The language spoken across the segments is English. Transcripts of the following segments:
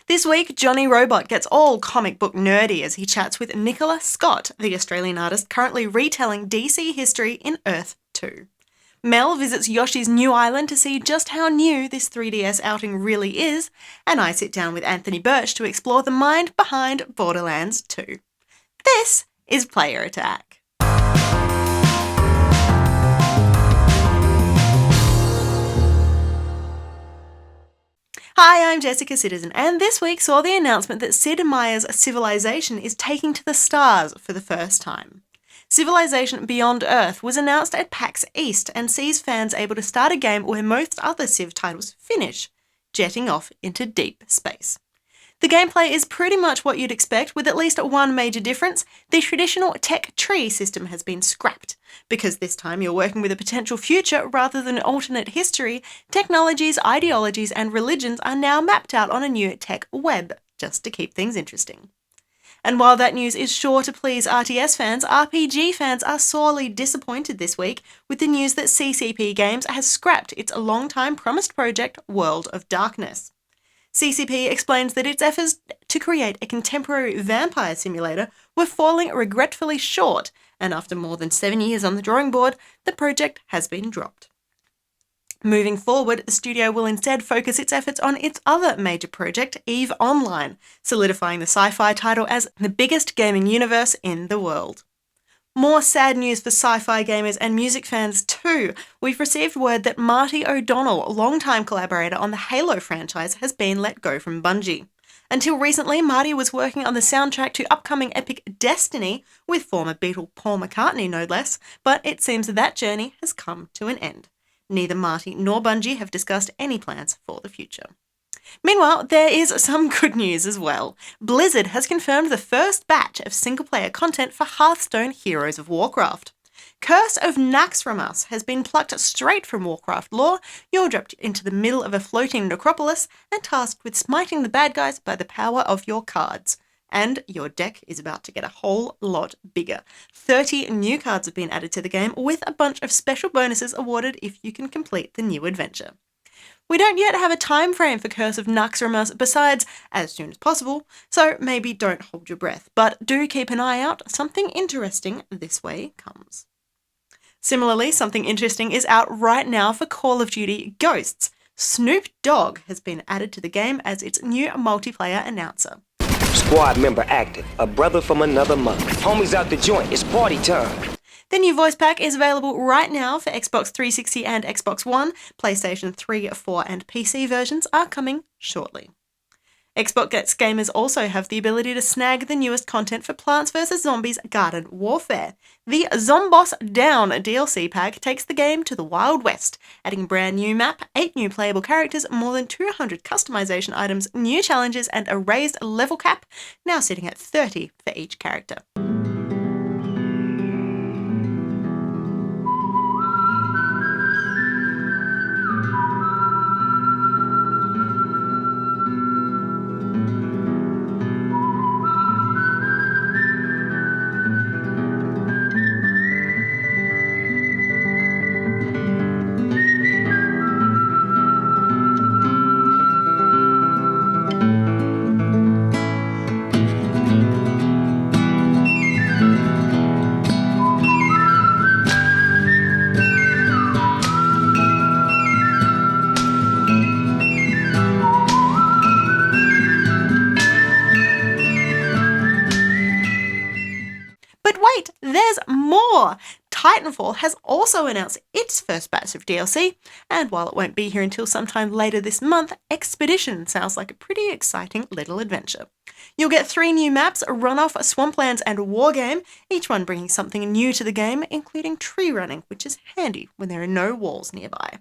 This week, Jonny Robot gets all comic book nerdy as he chats with Nicola Scott, the Australian artist currently retelling DC history in Earth 2. Mel visits Yoshi's new island to see just how new this 3DS outing really is, and I sit down with Anthony Burch to explore the mind behind Borderlands 2. This is Player Attack. Hi, I'm Jessica Citizen, and this week saw the announcement that Sid Meier's Civilization is taking to the stars for the first time. Civilization Beyond Earth was announced at PAX East and sees fans able to start a game where most other Civ titles finish, jetting off into deep space. The gameplay is pretty much what you'd expect, with at least one major difference. The traditional tech tree system has been scrapped. Because this time you're working with a potential future rather than alternate history, technologies, ideologies, and religions are now mapped out on a new tech web, just to keep things interesting. And while that news is sure to please RTS fans, RPG fans are sorely disappointed this week with the news that CCP Games has scrapped its long-time promised project, World of Darkness. CCP explains that its efforts to create a contemporary vampire simulator were falling regretfully short, and after more than 7 years on the drawing board, the project has been dropped. Moving forward, the studio will instead focus its efforts on its other major project, EVE Online, solidifying the sci-fi title as the biggest gaming universe in the world. More sad news for sci-fi gamers and music fans too. We've received word that Marty O'Donnell, longtime collaborator on the Halo franchise, has been let go from Bungie. Until recently, Marty was working on the soundtrack to upcoming epic Destiny with former Beatle Paul McCartney, no less, but it seems that journey has come to an end. Neither Marty nor Bungie have discussed any plans for the future. Meanwhile, there is some good news as well. Blizzard has confirmed the first batch of single-player content for Hearthstone Heroes of Warcraft. Curse of Naxxramas has been plucked straight from Warcraft lore. You're dropped into the middle of a floating necropolis and tasked with smiting the bad guys by the power of your cards. And your deck is about to get a whole lot bigger. 30 new cards have been added to the game, with a bunch of special bonuses awarded if you can complete the new adventure. We don't yet have a time frame for Curse of Naxxramas besides as soon as possible, so maybe don't hold your breath, but do keep an eye out. Something interesting this way comes. Similarly, something interesting is out right now for Call of Duty Ghosts. Snoop Dogg has been added to the game as its new multiplayer announcer. Squad member active, a brother from another mother. Homies out the joint, it's party time. The new voice pack is available right now for Xbox 360 and Xbox One. PlayStation 3, 4 and PC versions are coming shortly. Xbox gamers also have the ability to snag the newest content for Plants vs. Zombies Garden Warfare. The Zomboss Down DLC pack takes the game to the Wild West, adding a brand new map, 8 new playable characters, more than 200 customization items, new challenges and a raised level cap, now sitting at 30 for each character. But wait, there's more! Titanfall has also announced its first batch of DLC, and while it won't be here until sometime later this month, Expedition sounds like a pretty exciting little adventure. You'll get 3 new maps, Runoff, Swamplands and Wargame, each one bringing something new to the game, including tree running, which is handy when there are no walls nearby.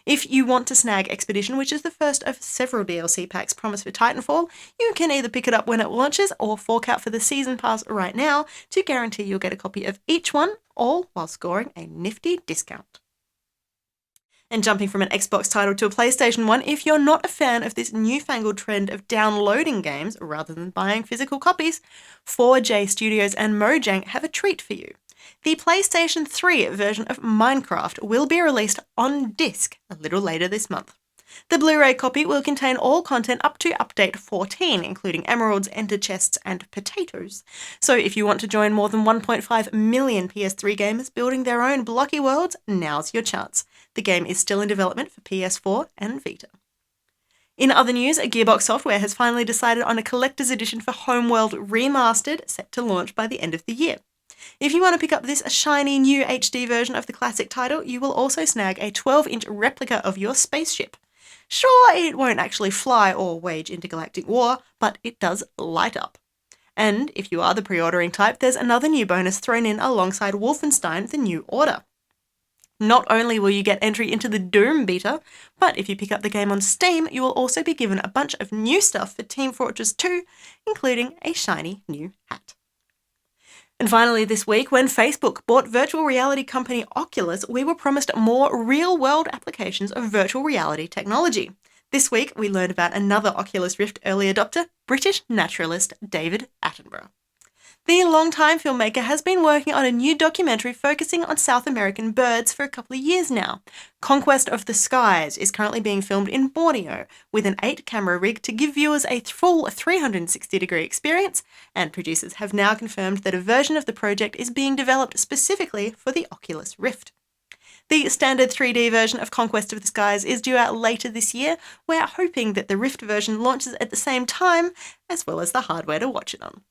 If you want to snag Expedition, which is the first of several DLC packs promised for Titanfall, you can either pick it up when it launches or fork out for the Season Pass right now to guarantee you'll get a copy of each one, all while scoring a nifty discount. And jumping from an Xbox title to a PlayStation one, if you're not a fan of this newfangled trend of downloading games rather than buying physical copies, 4J Studios and Mojang have a treat for you. The PlayStation 3 version of Minecraft will be released on disc a little later this month. The Blu-ray copy will contain all content up to update 14, including emeralds, ender chests, and potatoes. So if you want to join more than 1.5 million PS3 gamers building their own blocky worlds, now's your chance. The game is still in development for PS4 and Vita. In other news, Gearbox Software has finally decided on a collector's edition for Homeworld Remastered, set to launch by the end of the year. If you want to pick up this shiny new HD version of the classic title, you will also snag a 12-inch replica of your spaceship. Sure, it won't actually fly or wage intergalactic war, but it does light up. And if you are the pre-ordering type, there's another new bonus thrown in alongside Wolfenstein: The New Order. Not only will you get entry into the Doom beta, but if you pick up the game on Steam, you will also be given a bunch of new stuff for Team Fortress 2, including a shiny new hat. And finally this week, when Facebook bought virtual reality company Oculus, we were promised more real-world applications of virtual reality technology. This week, we learned about another Oculus Rift early adopter, British naturalist David Attenborough. The longtime filmmaker has been working on a new documentary focusing on South American birds for a couple of years now. Conquest of the Skies is currently being filmed in Borneo with an 8-camera rig to give viewers a full 360-degree experience, and producers have now confirmed that a version of the project is being developed specifically for the Oculus Rift. The standard 3D version of Conquest of the Skies is due out later this year. We're hoping that the Rift version launches at the same time, as well as the hardware to watch it on.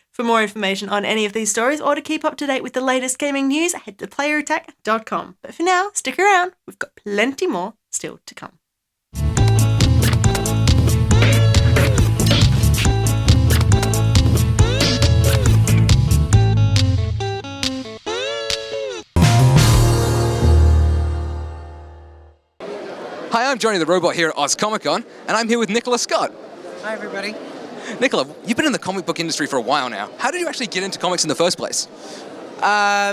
For more information on any of these stories or to keep up to date with the latest gaming news, head to playerattack.com. But for now, stick around, we've got plenty more still to come. Hi, I'm Jonny the Robot here at Oz Comic Con, and I'm here with Nicola Scott. Hi, everybody. Nicola, you've been in the comic book industry for a while now. How did you actually get into comics in the first place?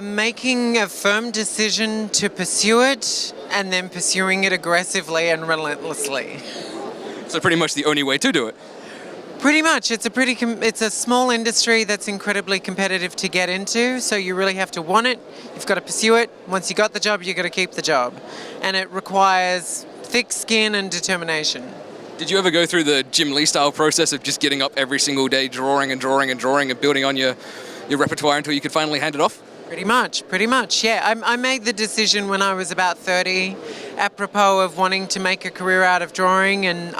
Making a firm decision to pursue it, and then pursuing it aggressively and relentlessly. So pretty much the only way to do it. Pretty much. It's a small industry that's incredibly competitive to get into, so you really have to want it. You've got to pursue it. Once you got the job, you've got to keep the job. And it requires thick skin and determination. Did you ever go through the Jim Lee style process of just getting up every single day, drawing and building on your repertoire until you could finally hand it off? Pretty much, yeah. I made the decision when I was about 30, apropos of wanting to make a career out of drawing, and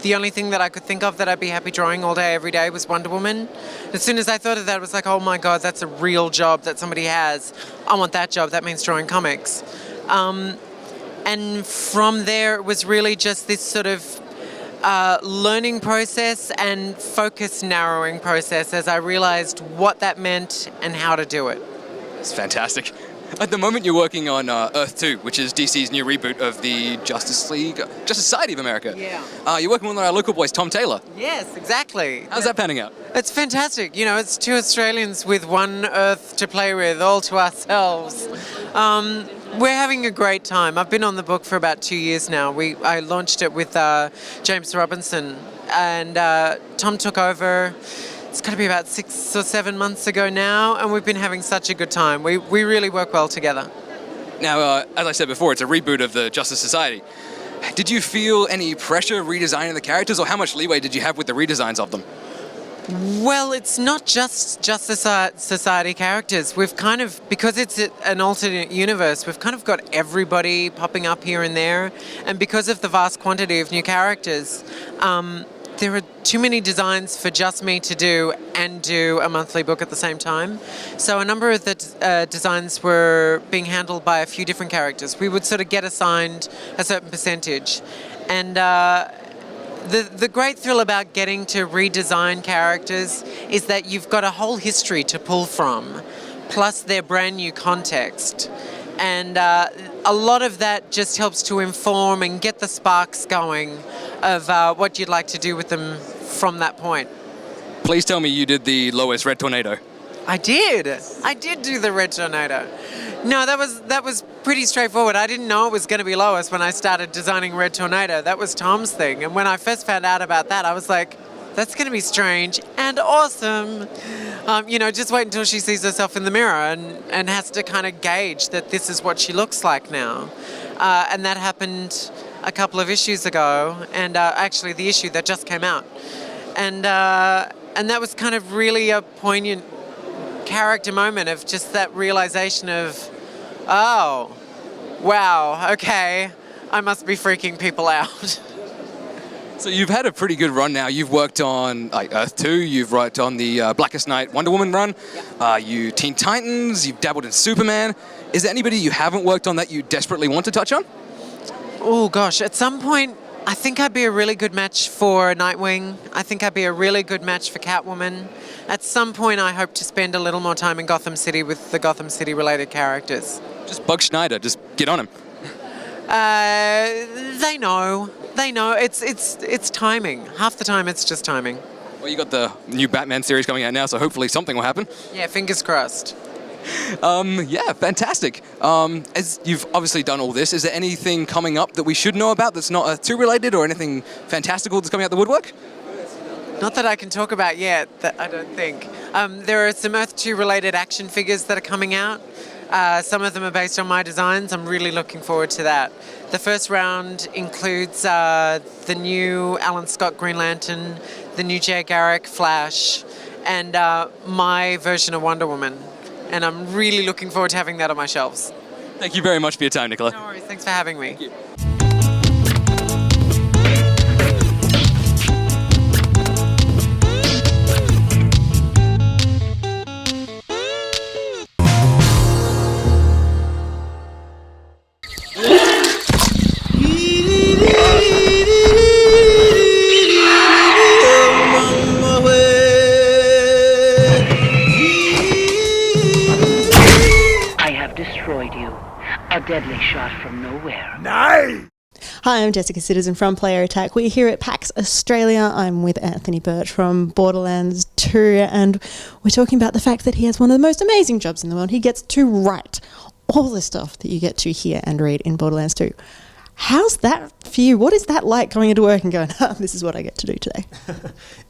the only thing that I could think of that I'd be happy drawing all day, every day was Wonder Woman. As soon as I thought of that, it was like, oh my God, that's a real job that somebody has. I want that job. That means drawing comics. And from there, it was really just this sort of learning process and focus narrowing process as I realized what that meant and how to do it. It's fantastic. At the moment, you're working on Earth 2, which is DC's new reboot of the Justice Society of America. Yeah. You're working with one of our local boys, Tom Taylor. Yes, exactly. How's that panning out? It's fantastic. You know, it's two Australians with one Earth to play with, all to ourselves. We're having a great time. I've been on the book for about 2 years now. I launched it with James Robinson, and Tom took over. It's got to be about 6 or 7 months ago now, and we've been having such a good time. We really work well together. Now, as I said before, it's a reboot of the Justice Society. Did you feel any pressure redesigning the characters, or how much leeway did you have with the redesigns of them? Well, it's not just Justice Society characters. We've kind of, because it's an alternate universe, we've kind of got everybody popping up here and there. And because of the vast quantity of new characters, there are too many designs for just me to do and do a monthly book at the same time. So a number of the designs were being handled by a few different characters. We would sort of get assigned a certain percentage. And the great thrill about getting to redesign characters is that you've got a whole history to pull from, plus their brand new context. And a lot of that just helps to inform and get the sparks going of what you'd like to do with them from that point. Please tell me you did the Lois Red Tornado. I did do the Red Tornado. No, that was pretty straightforward. I didn't know it was going to be Lois when I started designing Red Tornado. That was Tom's thing. And when I first found out about that, I was like, that's going to be strange and awesome. Just wait until she sees herself in the mirror and has to kind of gauge that this is what she looks like now. And that happened a couple of issues ago, and actually the issue that just came out, and that was kind of really a poignant character moment of just that realization of, oh, wow, okay, I must be freaking people out. So you've had a pretty good run now. You've worked on like Earth 2, you've worked on the Blackest Night Wonder Woman run, you Teen Titans, you've dabbled in Superman. Is there anybody you haven't worked on that you desperately want to touch on? Oh gosh, at some point, I think I'd be a really good match for Nightwing. I think I'd be a really good match for Catwoman. At some point, I hope to spend a little more time in Gotham City with the Gotham City related characters. Just Bug Schneider, just get on him. They know. It's timing. Half the time, it's just timing. Well, you got the new Batman series coming out now, so hopefully something will happen. Yeah, fingers crossed. Yeah, fantastic. As you've obviously done all this, is there anything coming up that we should know about that's not Earth 2 related, or anything fantastical that's coming out the woodwork? Not that I can talk about yet, I don't think. There are some Earth 2 related action figures that are coming out. Some of them are based on my designs. I'm really looking forward to that. The first round includes the new Alan Scott Green Lantern, the new Jay Garrick Flash, and my version of Wonder Woman. And I'm really looking forward to having that on my shelves. Thank you very much for your time, Nicola. No worries. Thanks for having me. Thank you. A deadly shot from nowhere. Hi, I'm Jessica Citizen from Player Attack. We're here at PAX Australia. I'm with Anthony Burch from Borderlands 2, and we're talking about the fact that he has one of the most amazing jobs in the world. He gets to write all the stuff that you get to hear and read in Borderlands 2. How's that for you? What is that like going into work and going, this is what I get to do today?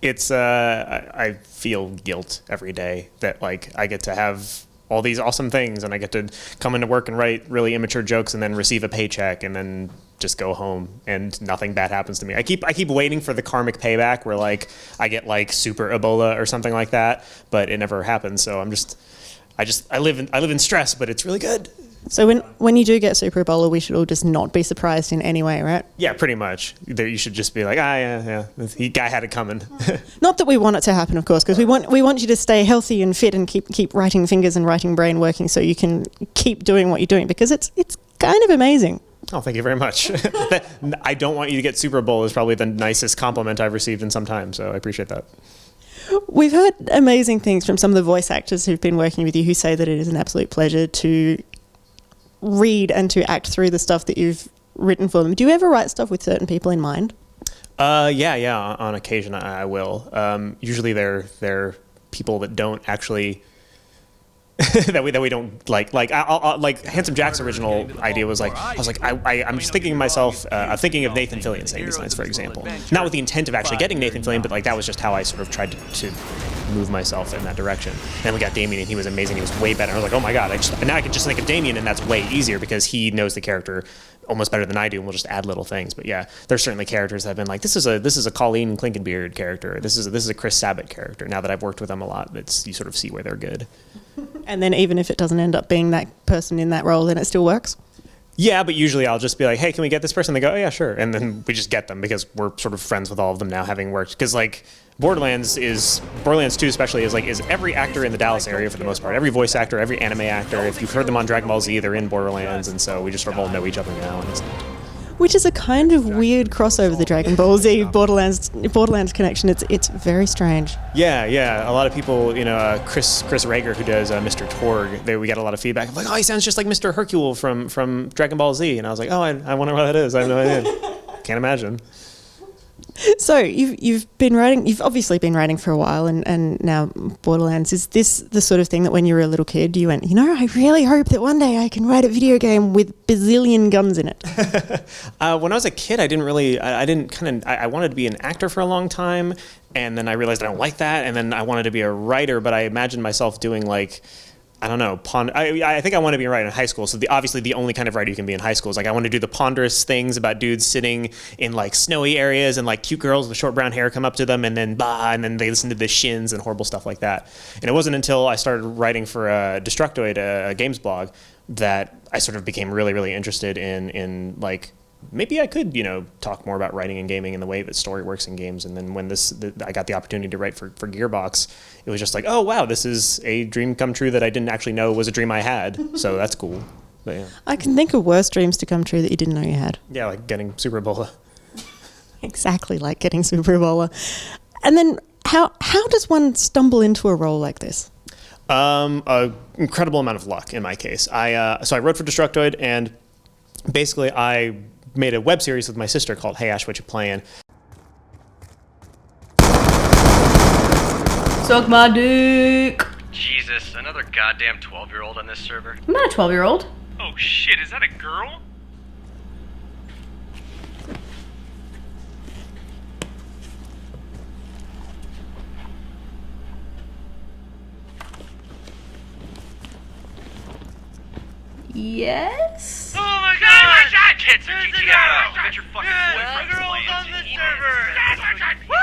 It's, I feel guilt every day that, like, I get to have all these awesome things, and I get to come into work and write really immature jokes and then receive a paycheck and then just go home and nothing bad happens to me. I keep waiting for the karmic payback where, like, I get like super Ebola or something like that, but it never happens. So I live in stress, but it's really good. So when you do get Super Ebola, we should all just not be surprised in any way, right? Yeah, pretty much. You should just be like, yeah, the guy had it coming. Not that we want it to happen, of course, because we want you to stay healthy and fit and keep writing fingers and writing brain working so you can keep doing what you're doing, because it's kind of amazing. Oh, thank you very much. I don't want you to get Super Ebola is probably the nicest compliment I've received in some time, so I appreciate that. We've heard amazing things from some of the voice actors who've been working with you who say that it is an absolute pleasure to read and to act through the stuff that you've written for them. Do you ever write stuff with certain people in mind? Yeah. On occasion, I will. Usually, they're people that don't actually that we don't like. Like Handsome Jack's original idea was like, I'm just thinking to myself, thinking of Nathan Fillion saying these lines, for example, not with the intent of actually getting Nathan Fillion, but like that was just how I sort of tried to move myself in that direction. And we got Damien, and he was amazing. He was way better. I was like, oh my god! Now I can just think of Damien, and that's way easier because he knows the character almost better than I do, and we'll just add little things. But yeah, there's certainly characters that have been like, this is a Colleen Clinkenbeard character. This is a Chris Sabat character. Now that I've worked with them a lot, you sort of see where they're good. And then even if it doesn't end up being that person in that role, then it still works? Yeah, but usually I'll just be like, hey, can we get this person? They go, oh yeah, sure. And then we just get them because we're sort of friends with all of them now, having worked. Because like Borderlands 2 especially is every actor in the Dallas area for the most part. Every voice actor, every anime actor. If you've heard them on Dragon Ball Z, they're in Borderlands, and so we just sort of all know each other now. And it's Which is a kind of weird crossover, the Dragon Ball Z Borderlands connection. It's very strange. Yeah. A lot of people, Chris Rager, who does Mr. Torg, we got a lot of feedback. I'm like, oh, he sounds just like Mr. Hercule from Dragon Ball Z. And I was like, oh, I wonder what that is. I have no idea. Can't imagine. So you've obviously been writing for a while, and now Borderlands. Is this the sort of thing that when you were a little kid you went, I really hope that one day I can write a video game with bazillion guns in it? When I was a kid, I wanted to be an actor for a long time, and then I realized I don't like that, and then I wanted to be a writer, but I imagined myself doing like I don't know. I think I want to be a writer in high school. So obviously the only kind of writer you can be in high school is like I want to do the ponderous things about dudes sitting in like snowy areas and like cute girls with short brown hair come up to them and then they listen to the shins and horrible stuff like that. And it wasn't until I started writing for Destructoid, a games blog, that I sort of became really, really interested in like, maybe I could, talk more about writing and gaming and the way that story works in games. And then when I got the opportunity to write for Gearbox, it was just like, oh, wow, this is a dream come true that I didn't actually know was a dream I had. So that's cool. But yeah. I can think of worse dreams to come true that you didn't know you had. Yeah, like getting Super Ebola. Exactly like getting Super Ebola. And then how does one stumble into a role like this? A incredible amount of luck in my case. So I wrote for Destructoid, and basically I made a web series with my sister called Hey Ash, What You Playin'? Suck my dick. Jesus, another goddamn 12-year-old on this server? I'm not a 12-year-old. Oh shit, is that a girl? Yes? Oh my god! Kids are GTO! Get your fucking boyfriend playing on the server! Why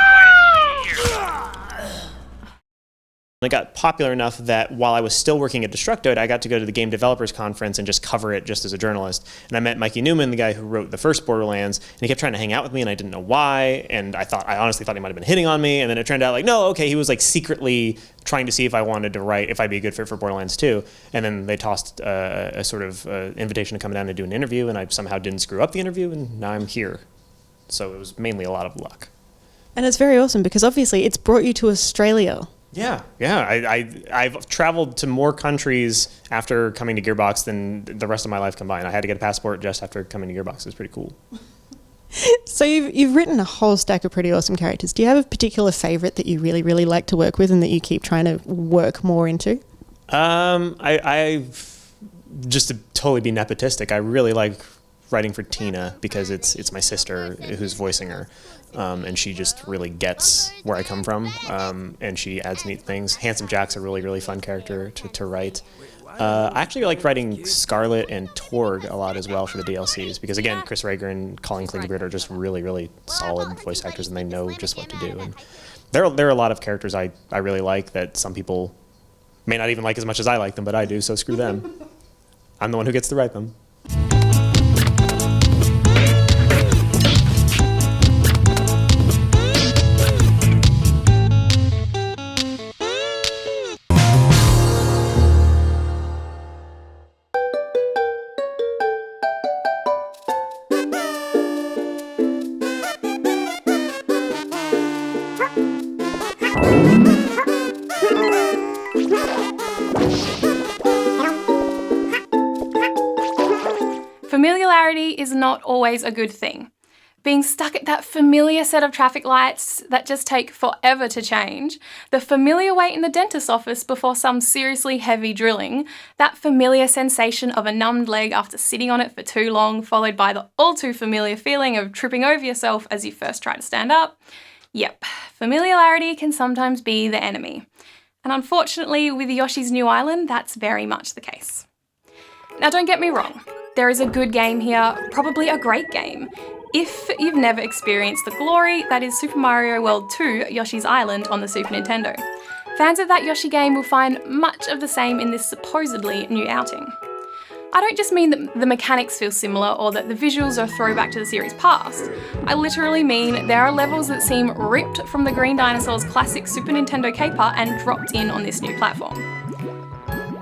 is she here? It got popular enough that while I was still working at Destructoid, I got to go to the Game Developers Conference and just cover it just as a journalist. And I met Mikey Newman, the guy who wrote the first Borderlands, and he kept trying to hang out with me, and I didn't know why. And I honestly thought he might have been hitting on me. And then it turned out like, no, okay, he was like secretly trying to see if I wanted to write, if I'd be a good fit for Borderlands 2. And then they tossed a sort of invitation to come down and do an interview, and I somehow didn't screw up the interview, and now I'm here. So it was mainly a lot of luck. And it's very awesome because obviously it's brought you to Australia. Yeah. I've traveled to more countries after coming to Gearbox than the rest of my life combined. I had to get a passport just after coming to Gearbox. It was pretty cool. So you've written a whole stack of pretty awesome characters. Do you have a particular favorite that you really, really like to work with and that you keep trying to work more into? I've just to totally be nepotistic, I really like writing for Tina because it's my sister who's voicing her. And she just really gets where I come from, and she adds neat things. Handsome Jack's a really, really fun character to write. I actually like writing Scarlet and Torg a lot as well for the DLCs because, again, Chris Rager and Colin Klingbeard are just really, really solid voice actors, and they know just what to do. And there are a lot of characters I really like that some people may not even like as much as I like them, but I do, so screw them. I'm the one who gets to write them. Familiarity is not always a good thing. Being stuck at that familiar set of traffic lights that just take forever to change, the familiar wait in the dentist's office before some seriously heavy drilling, that familiar sensation of a numbed leg after sitting on it for too long, followed by the all too familiar feeling of tripping over yourself as you first try to stand up. Yep, familiarity can sometimes be the enemy. And unfortunately, with Yoshi's New Island, that's very much the case. Now don't get me wrong, there is a good game here, probably a great game. If you've never experienced the glory that is Super Mario World 2 Yoshi's Island on the Super Nintendo. Fans of that Yoshi game will find much of the same in this supposedly new outing. I don't just mean that the mechanics feel similar or that the visuals are a throwback to the series past. I literally mean there are levels that seem ripped from the Green Dinosaur's classic Super Nintendo caper and dropped in on this new platform.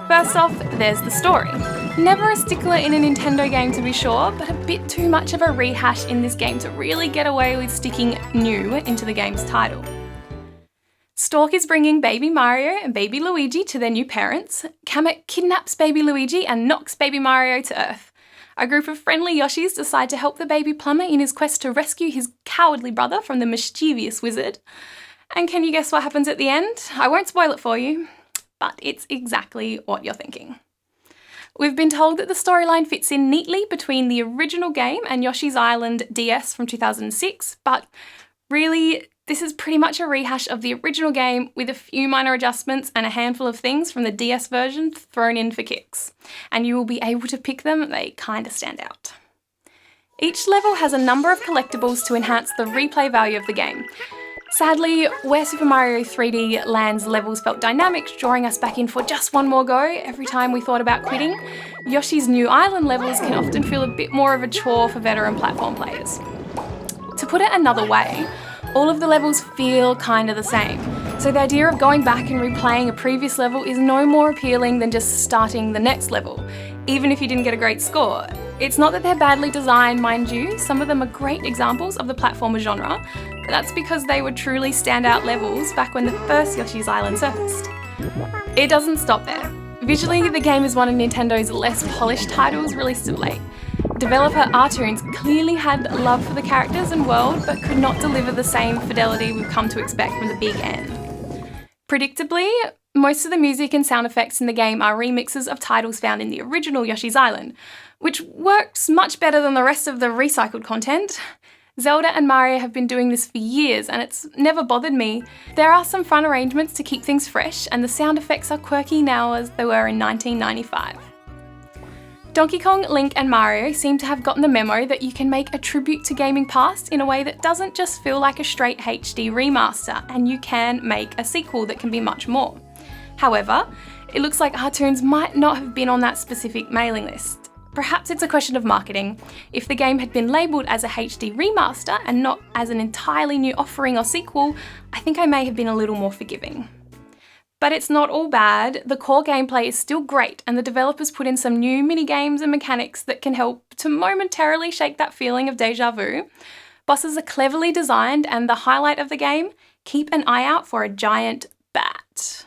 First off, there's the story. Never a stickler in a Nintendo game to be sure, but a bit too much of a rehash in this game to really get away with sticking new into the game's title. Stork is bringing baby Mario and baby Luigi to their new parents. Kamek kidnaps baby Luigi and knocks baby Mario to Earth. A group of friendly Yoshis decide to help the baby plumber in his quest to rescue his cowardly brother from the mischievous wizard. And can you guess what happens at the end? I won't spoil it for you, but it's exactly what you're thinking. We've been told that the storyline fits in neatly between the original game and Yoshi's Island DS from 2006, but really, This is pretty much a rehash of the original game with a few minor adjustments and a handful of things from the DS version thrown in for kicks. And you will be able to pick them, they kinda stand out. Each level has a number of collectibles to enhance the replay value of the game. Sadly, where Super Mario 3D Land's levels felt dynamic, drawing us back in for just one more go every time we thought about quitting, Yoshi's New Island levels can often feel a bit more of a chore for veteran platform players. To put it another way, all of the levels feel kinda the same, so the idea of going back and replaying a previous level is no more appealing than just starting the next level, even if you didn't get a great score. It's not that they're badly designed, mind you, some of them are great examples of the platformer genre, but that's because they were truly standout levels back when the first Yoshi's Island surfaced. It doesn't stop there. Visually, the game is one of Nintendo's less polished titles released of late. Developer Artoons clearly had love for the characters and world, but could not deliver the same fidelity we've come to expect from the big N. Predictably, most of the music and sound effects in the game are remixes of titles found in the original Yoshi's Island, which works much better than the rest of the recycled content. Zelda and Mario have been doing this for years and it's never bothered me. There are some fun arrangements to keep things fresh and the sound effects are quirky now as they were in 1995. Donkey Kong, Link and Mario seem to have gotten the memo that you can make a tribute to gaming past in a way that doesn't just feel like a straight HD remaster, and you can make a sequel that can be much more. However, it looks like Artoons might not have been on that specific mailing list. Perhaps it's a question of marketing. If the game had been labelled as a HD remaster and not as an entirely new offering or sequel, I think I may have been a little more forgiving. But it's not all bad. The core gameplay is still great and the developers put in some new mini-games and mechanics that can help to momentarily shake that feeling of deja vu. Bosses are cleverly designed and the highlight of the game, keep an eye out for a giant bat.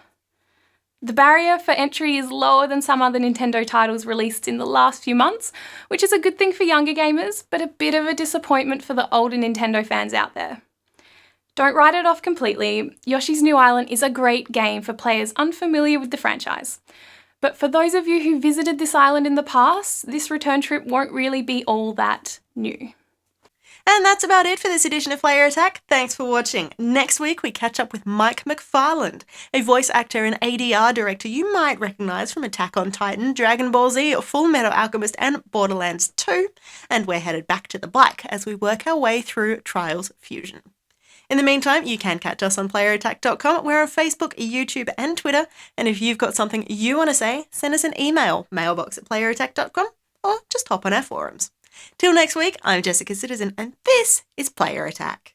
The barrier for entry is lower than some other Nintendo titles released in the last few months, which is a good thing for younger gamers, but a bit of a disappointment for the older Nintendo fans out there. Don't write it off completely. Yoshi's New Island is a great game for players unfamiliar with the franchise. But for those of you who visited this island in the past, this return trip won't really be all that new. And that's about it for this edition of Player Attack. Thanks for watching. Next week, we catch up with Mike McFarland, a voice actor and ADR director you might recognise from Attack on Titan, Dragon Ball Z, Full Metal Alchemist, and Borderlands 2. And we're headed back to the bike as we work our way through Trials Fusion. In the meantime, you can catch us on playerattack.com. We're on Facebook, YouTube, and Twitter. And if you've got something you want to say, send us an email, mailbox@playerattack.com, or just hop on our forums. Till next week, I'm Jessica Citizen, and this is Player Attack.